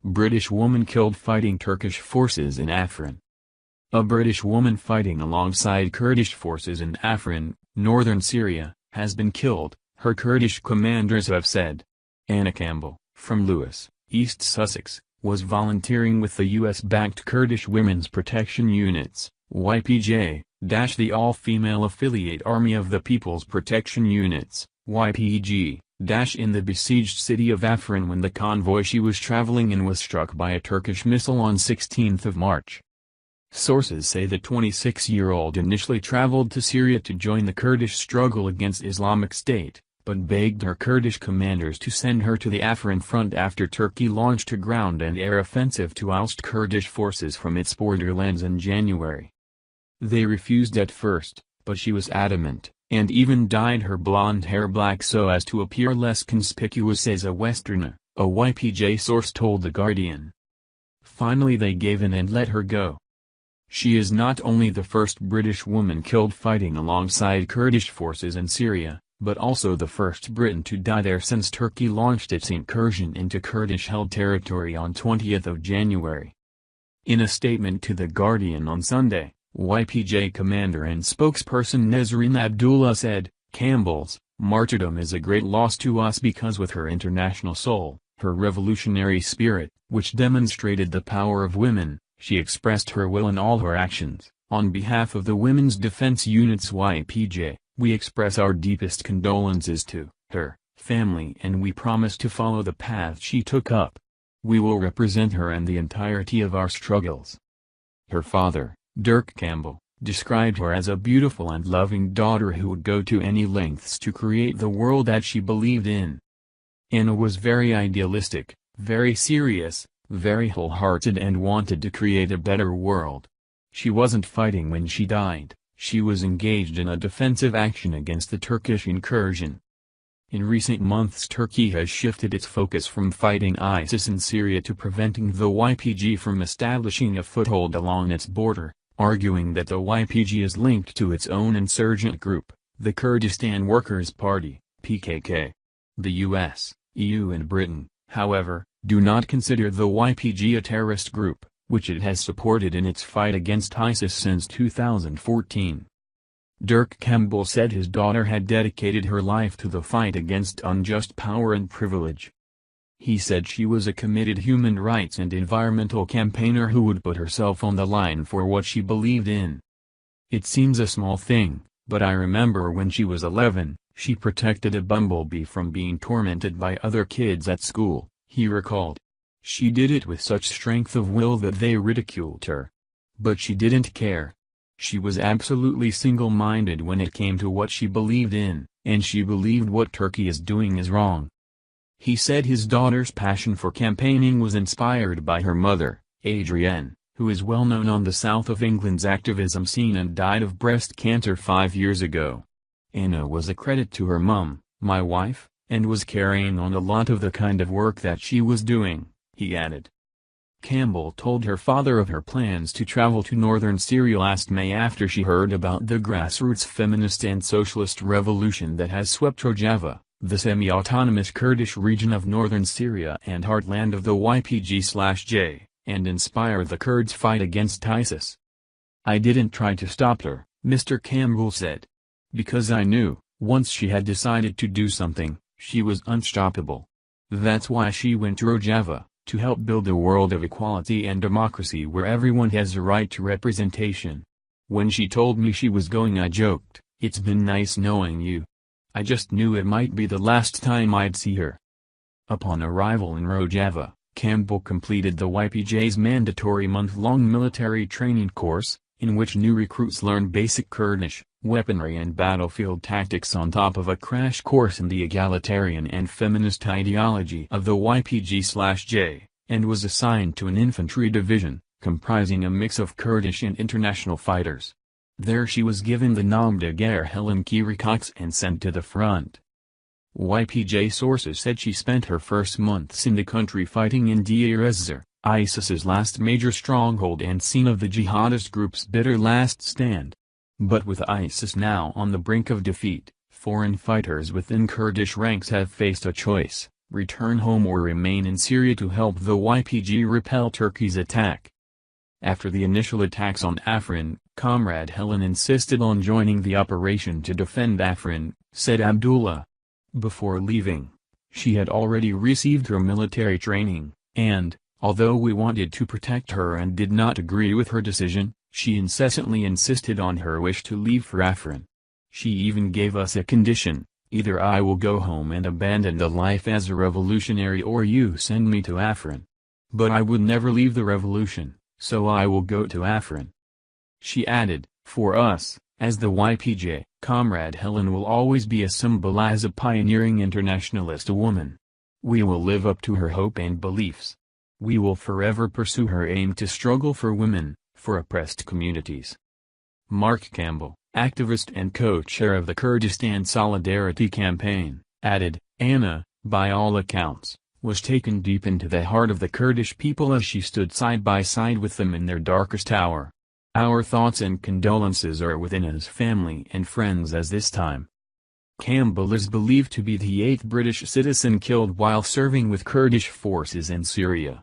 British woman killed fighting Turkish forces in Afrin. A British woman fighting alongside Kurdish forces in Afrin, northern Syria, has been killed, her Kurdish commanders have said. Anna Campbell, from Lewes, East Sussex, was volunteering with the US-backed Kurdish Women's Protection Units, YPJ, the all-female affiliate Army of the People's Protection Units, YPG, in the besieged city of Afrin when the convoy she was traveling in was struck by a Turkish missile on 16 March. Sources say the 26-year-old initially traveled to Syria to join the Kurdish struggle against Islamic State, but begged her Kurdish commanders to send her to the Afrin front after Turkey launched a ground and air offensive to oust Kurdish forces from its borderlands in January. They refused at first, but she was adamant, and even dyed her blonde hair black so as to appear less conspicuous as a Westerner, a YPJ source told The Guardian. Finally they gave in and let her go. She is not only the first British woman killed fighting alongside Kurdish forces in Syria, but also the first Briton to die there since Turkey launched its incursion into Kurdish-held territory on 20 January. In a statement to The Guardian on Sunday, YPJ commander and spokesperson Nesrin Abdullah said, "Campbell's martyrdom is a great loss to us because with her international soul, her revolutionary spirit, which demonstrated the power of women, she expressed her will in all her actions. On behalf of the Women's Defense Units YPJ, we express our deepest condolences to her family and we promise to follow the path she took up. We will represent her and the entirety of our struggles." Her father, Dirk Campbell, described her as a beautiful and loving daughter who would go to any lengths to create the world that she believed in. Anna was very idealistic, very serious, very wholehearted and wanted to create a better world. She wasn't fighting when she died, she was engaged in a defensive action against the Turkish incursion. In recent months Turkey has shifted its focus from fighting ISIS in Syria to preventing the YPG from establishing a foothold along its border, arguing that the YPG is linked to its own insurgent group, the Kurdistan Workers' Party, PKK. The US, EU and Britain, however, do not consider the YPG a terrorist group, which it has supported in its fight against ISIS since 2014. Dirk Campbell said his daughter had dedicated her life to the fight against unjust power and privilege. He said she was a committed human rights and environmental campaigner who would put herself on the line for what she believed in. "It seems a small thing, but I remember when she was 11, she protected a bumblebee from being tormented by other kids at school," he recalled. "She did it with such strength of will that they ridiculed her. But she didn't care. She was absolutely single-minded when it came to what she believed in, and she believed what Turkey is doing is wrong." He said his daughter's passion for campaigning was inspired by her mother, Adrienne, who is well known on the south of England's activism scene and died of breast cancer 5 years ago. "Anna was a credit to her mum, my wife, and was carrying on a lot of the kind of work that she was doing," he added. Campbell told her father of her plans to travel to northern Syria last May after she heard about the grassroots feminist and socialist revolution that has swept Rojava, the semi-autonomous Kurdish region of northern Syria and heartland of the YPG/J, and inspire the Kurds' fight against ISIS. "I didn't try to stop her," Mr. Campbell said. "Because I knew, once she had decided to do something, she was unstoppable. That's why she went to Rojava, to help build a world of equality and democracy where everyone has a right to representation. When she told me she was going I joked, 'It's been nice knowing you.' I just knew it might be the last time I'd see her." Upon arrival in Rojava, Campbell completed the YPJ's mandatory month-long military training course, in which new recruits learn basic Kurdish, weaponry and battlefield tactics on top of a crash course in the egalitarian and feminist ideology of the YPG/J, and was assigned to an infantry division, comprising a mix of Kurdish and international fighters. There she was given the nom de guerre Helen Kiri Cox and sent to the front. YPJ sources said she spent her first months in the country fighting in Deir ez-Zor, ISIS's last major stronghold and scene of the jihadist group's bitter last stand. But with ISIS now on the brink of defeat, foreign fighters within Kurdish ranks have faced a choice: return home or remain in Syria to help the YPG repel Turkey's attack. After the initial attacks on Afrin, Comrade Helen insisted on joining the operation to defend Afrin, said Abdullah. Before leaving, she had already received her military training, and, although we wanted to protect her and did not agree with her decision, she incessantly insisted on her wish to leave for Afrin. She even gave us a condition: either I will go home and abandon the life as a revolutionary or you send me to Afrin. But I would never leave the revolution, so I will go to Afrin. She added, for us, as the YPJ, Comrade Helen will always be a symbol as a pioneering internationalist woman. We will live up to her hope and beliefs. We will forever pursue her aim to struggle for women, for oppressed communities. Mark Campbell, activist and co-chair of the Kurdistan Solidarity Campaign, added, Anna, by all accounts, was taken deep into the heart of the Kurdish people as she stood side by side with them in their darkest hour. Our thoughts and condolences are with Anna's family and friends at this time. Campbell is believed to be the 8th British citizen killed while serving with Kurdish forces in Syria.